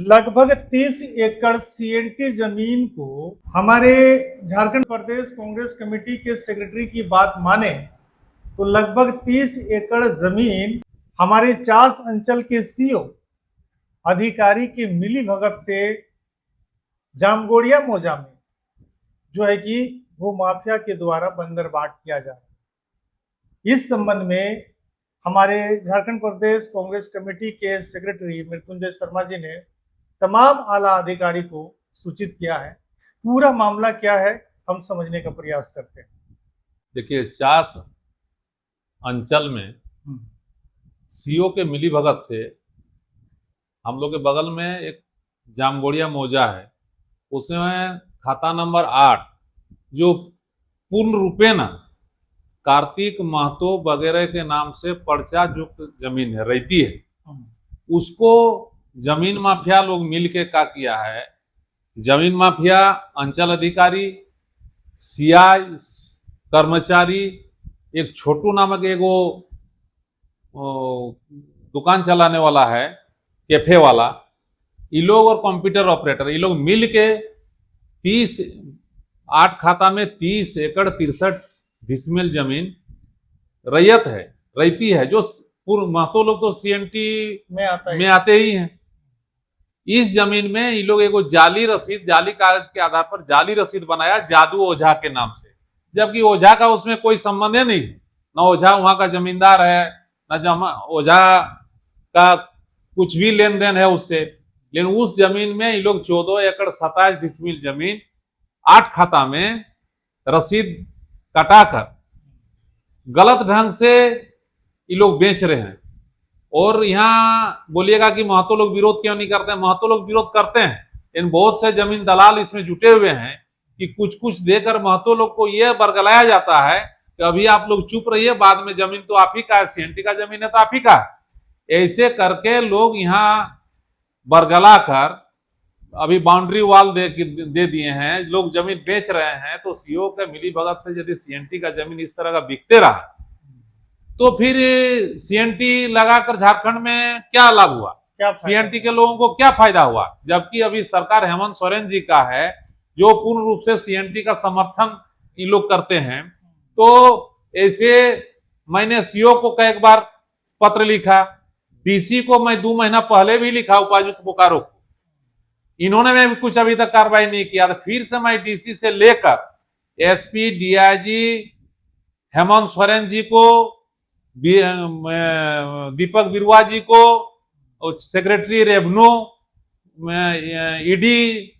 लगभग 30 एकड़ सीएनटी जमीन को हमारे झारखंड प्रदेश कांग्रेस कमेटी के सेक्रेटरी की बात माने तो लगभग 30 एकड़ जमीन हमारे चास अंचल के सीओ अधिकारी की मिली भगत से जामगोड़िया मौजा में जो है कि वो माफिया के द्वारा बंदरबाट किया जा रहा है। इस संबंध में हमारे झारखंड प्रदेश कांग्रेस कमेटी के सेक्रेटरी मृत्युंजय शर्मा जी ने तमाम आला अधिकारी को सूचित किया है। पूरा मामला क्या है हम समझने का प्रयास करते हैं। देखिए, चास अंचल में सीओ के मिली भगत से हम लोग के बगल में एक जामगोड़िया मौजा है, उसमें खाता नंबर 8 जो पूर्ण रूपेण कार्तिक महतो वगैरह के नाम से पर्चा जो जमीन है रहती है, उसको जमीन माफिया लोग मिल के क्या किया है। जमीन माफिया अंचल अधिकारी, सीआई, कर्मचारी, एक छोटू नामक एगो दुकान चलाने वाला है, कैफे वाला, ये लोग और कंप्यूटर ऑपरेटर, ये लोग मिल के 8 खाता में 30 एकड़ 63 डिसमिल जमीन रैयत है रहती है, जो पूर्व महतो लोग तो सीएनटी में आते ही हैं। इस जमीन में ये लोग एगो जाली रसीद, जाली कागज के आधार पर जाली रसीद बनाया जादू ओझा के नाम से, जबकि ओझा का उसमें कोई संबंध है नहीं। न ओझा वहां का जमींदार है, न ओझा का कुछ भी लेन देन है उससे। लेकिन उस जमीन में ये लोग 14 एकड़ 27 डिसमिल जमीन 8 खाता में रसीद कटाकर गलत ढंग से ये लोग बेच रहे हैं। और यहाँ बोलिएगा कि महतो लोग विरोध क्यों नहीं करते हैं। महतो लोग विरोध करते हैं, लेकिन बहुत से जमीन दलाल इसमें जुटे हुए हैं कि कुछ कुछ देकर महतो लोग को यह बरगलाया जाता है कि अभी आप लोग चुप रहिए, बाद में जमीन तो आप ही का है, सीएनटी का जमीन है तो आप ही का है। ऐसे करके लोग यहाँ बरगला कर अभी बाउंड्री वॉल दे दिए हैं, लोग जमीन बेच रहे हैं। तो सीओ के मिली भगत से यदि सीएनटी का जमीन इस तरह का बिकते रहा तो फिर सीएनटी लगाकर झारखंड में क्या लाभ हुआ, सीएनटी के लोगों को क्या फायदा हुआ। जबकि अभी सरकार हेमंत सोरेन जी का है, जो पूर्ण रूप से सीएनटी का समर्थन ये लोग करते हैं। तो ऐसे मैंने सीओ को कई बार पत्र लिखा, डीसी को मैं 2 महीना पहले भी लिखा, उपायुक्त बोकारो को, इन्होंने में भी कुछ अभी तक कार्रवाई नहीं किया। तो फिर से मैं डीसी से लेकर एसपी, डीआईजी हेमंत सोरेन जी को, दीपक बिरुआ जी को, और secretary revenue, ED,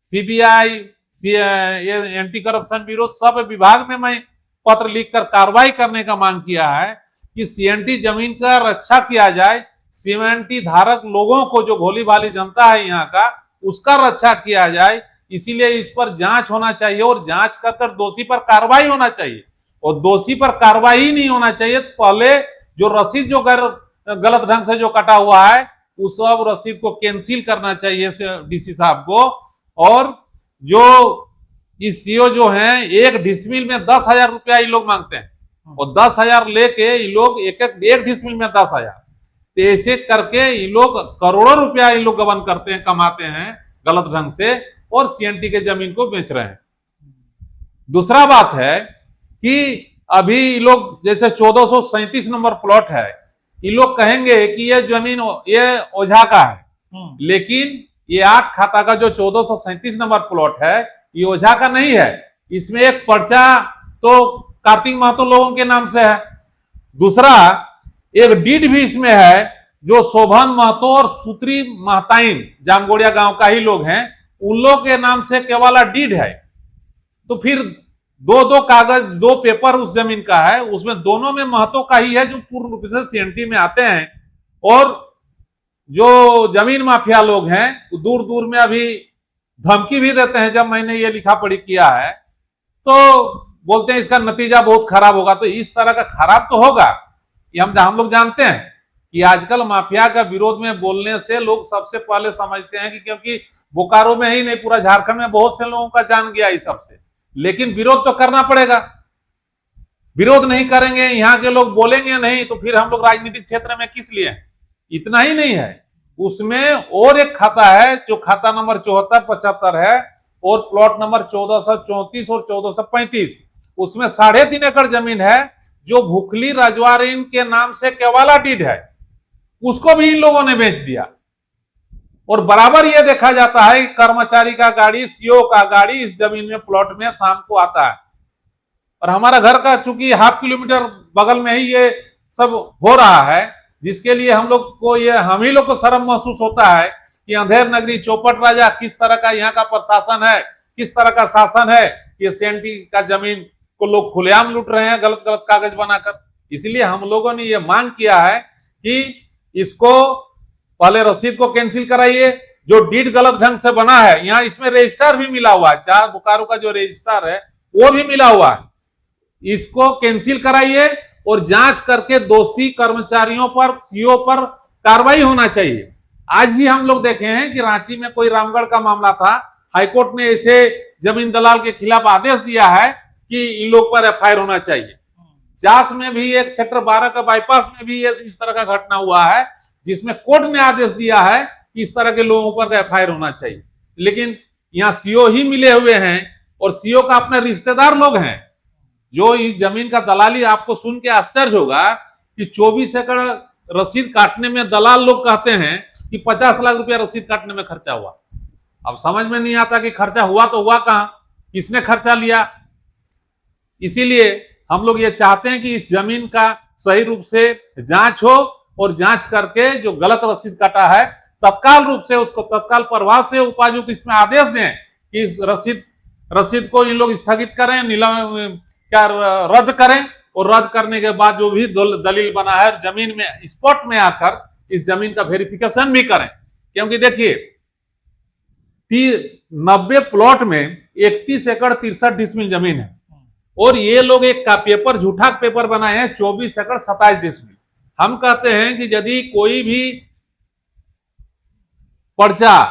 CBI, anti corruption bureau, सब विभाग में मैं पत्र लिखकर कार्रवाई करने का मांग किया है कि सीएनटी जमीन का रक्षा किया जाए, सीएनटी धारक लोगों को, जो भोली भाली जनता है यहाँ का, उसका रक्षा किया जाए। इसीलिए इस पर जांच होना चाहिए और जांच कर दोषी पर कार्रवाई होना चाहिए। और दोषी पर कार्रवाई नहीं होना चाहिए तो पहले जो रसीद जो गलत ढंग से जो कटा हुआ है उस सब रसीद को कैंसिल करना चाहिए डीसी साहब को। और जो इस सीओ जो हैं, 1 डिसमिल में 10,000 रुपया ये लोग मांगते हैं और 10,000 लेके ये लोग एक डिसमिल में 10,000, तो ऐसे करके ये लोग करोड़ों रुपया ये लोग गबन करते हैं, कमाते हैं गलत ढंग से, और सीएनटी के जमीन को बेच रहे हैं। दूसरा बात है कि अभी लोग जैसे 1437 नंबर प्लॉट है, ये लोग कहेंगे कि ये जमीन ये ओझा का है, लेकिन ये 8 खाता का जो 1437 नंबर प्लॉट है ये ओझा का नहीं है। इसमें एक पर्चा तो कार्तिक महतो लोगों के नाम से है, दूसरा एक डीड भी इसमें है जो शोभन महतो और सूत्री महताइन जामगोड़िया गांव का ही लोग हैं, उन लोग के नाम से केवल डीड है। तो फिर 2 कागज 2 पेपर उस जमीन का है, उसमें दोनों में महतो का ही है जो पूर्ण रूप से सीएनटी में आते हैं। और जो जमीन माफिया लोग हैं दूर दूर में अभी धमकी भी देते हैं। जब मैंने ये लिखा पढ़ी किया है तो बोलते हैं इसका नतीजा बहुत खराब होगा। तो इस तरह का खराब तो होगा, ये हम लोग जानते हैं कि आजकल माफिया का विरोध में बोलने से लोग सबसे पहले समझते हैं कि क्योंकि बोकारो में ही नहीं पूरा झारखंड में बहुत से लोगों का जान गया इस सबसे, लेकिन विरोध तो करना पड़ेगा। विरोध नहीं करेंगे, यहाँ के लोग बोलेंगे नहीं, तो फिर हम लोग राजनीतिक क्षेत्र में किस लिए? इतना ही नहीं है, उसमें और एक खाता है जो खाता नंबर 7475 है और प्लॉट नंबर 1434 और 1435, उसमें 3.5 एकड़ जमीन है जो भुखली रजवारीन के नाम से केवाला डीड है, उसको भी इन लोगों ने बेच दिया। और बराबर यह देखा जाता है कि कर्मचारी का गाड़ी, सीओ का गाड़ी इस जमीन में प्लॉट में शाम को आता है। और हमारा घर का चूंकि 0.5 किलोमीटर बगल में ही ये सब हो रहा है, जिसके लिए हम लोग को ये हम ही लोग को शर्म महसूस होता है कि अंधेर नगरी चौपट राजा किस तरह का यहाँ का प्रशासन है, किस तरह का शासन है। ये सीएनटी का जमीन को लोग खुलेआम लूट रहे हैं गलत गलत कागज बनाकर। इसलिए हम लोगों ने ये मांग किया है कि इसको पहले रसीद को कैंसिल कराइए, जो डीड गलत ढंग से बना है, यहाँ इसमें रजिस्टर भी मिला हुआ है, 4 बोकारो का जो रजिस्टर है वो भी मिला हुआ है, इसको कैंसिल कराइए और जांच करके दोषी कर्मचारियों पर, सीओ पर कार्रवाई होना चाहिए। आज ही हम लोग देखे हैं कि रांची में कोई रामगढ़ का मामला था, हाईकोर्ट ने ऐसे जमीन दलाल के खिलाफ आदेश दिया है कि इन लोग पर एफआईआर होना चाहिए। जास में भी एक सेक्टर 12 का बाईपास में भी इस तरह का घटना हुआ है, जिसमें कोर्ट ने आदेश दिया है कि इस तरह के लोगों पर एफआईआर होना चाहिए। लेकिन यहाँ सीओ ही मिले हुए हैं और सीओ का अपने रिश्तेदार लोग हैं जो इस जमीन का दलाली। आपको सुन के आश्चर्य होगा कि 24 एकड़ रसीद काटने में दलाल लोग कहते हैं कि 50 लाख रुपया रसीद काटने में खर्चा हुआ। अब समझ में नहीं आता कि खर्चा हुआ तो हुआ कहां, किसने खर्चा लिया। इसीलिए हम लोग ये चाहते हैं कि इस जमीन का सही रूप से जांच हो और जांच करके जो गलत रसीद काटा है तत्काल रूप से उसको तत्काल प्रभाव से उपायुक्त इसमें आदेश दें कि इस रसीद को इन लोग स्थगित करें, नीलम क्या रद्द करें, और रद्द करने के बाद जो भी दलील बना है जमीन में स्पॉट में आकर इस जमीन का वेरिफिकेशन भी करें। क्योंकि देखिए 90 प्लॉट में 31 एकड़ 63 डिसमिल जमीन है और ये लोग एक का पेपर, झूठा पेपर बनाए हैं 24 एकड़ 27 डिसमिल। हम कहते हैं कि यदि कोई भी पर्चा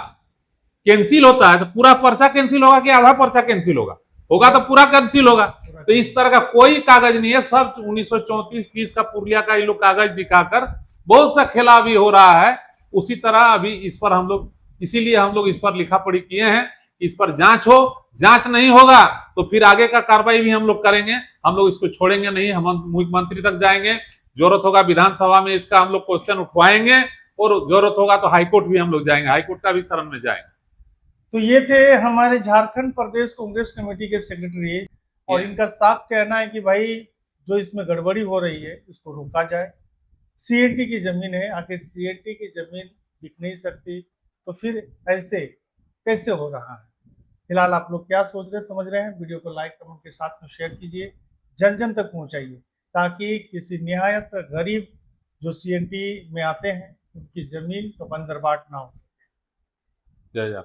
कैंसिल होता है तो पूरा पर्चा कैंसिल होगा कि आधा पर्चा कैंसिल होगा? होगा तो पूरा कैंसिल होगा। तो इस तरह का कोई कागज नहीं है, सब 1934-30 का पुरलिया का ये लोग कागज दिखाकर बहुत सा खेला भी हो रहा है। उसी तरह अभी इस पर हम लोग, इसीलिए हम लोग इस पर लिखा पढ़ी किए हैं, इस पर जांच हो। जांच नहीं होगा तो फिर आगे का कार्रवाई भी हम लोग करेंगे। हम लोग इसको छोड़ेंगे नहीं, हम मुख्यमंत्री तक जाएंगे, जरूरत होगा विधानसभा में इसका हम लोग क्वेश्चन उठवाएंगे और जरूरत होगा तो हाईकोर्ट भी हम लोग जाएंगे, हाईकोर्ट का भी शरण में जाएंगे। तो ये थे हमारे झारखंड प्रदेश कांग्रेस कमेटी के सेक्रेटरी, और इनका साफ कहना है कि भाई जो इसमें गड़बड़ी हो रही है इसको रोका जाए। सीएनटी की जमीन है, आखिर सीएनटी की जमीन बिक नहीं सकती तो फिर ऐसे कैसे हो रहा है। फिलहाल आप लोग क्या सोच रहे समझ रहे हैं, वीडियो को लाइक कमेंट के साथ में शेयर कीजिए, जन जन तक पहुंचाइए, ताकि किसी निहायत गरीब जो सीएनटी में आते हैं उनकी जमीन तो बंदरबाट ना हो सके। जय जय।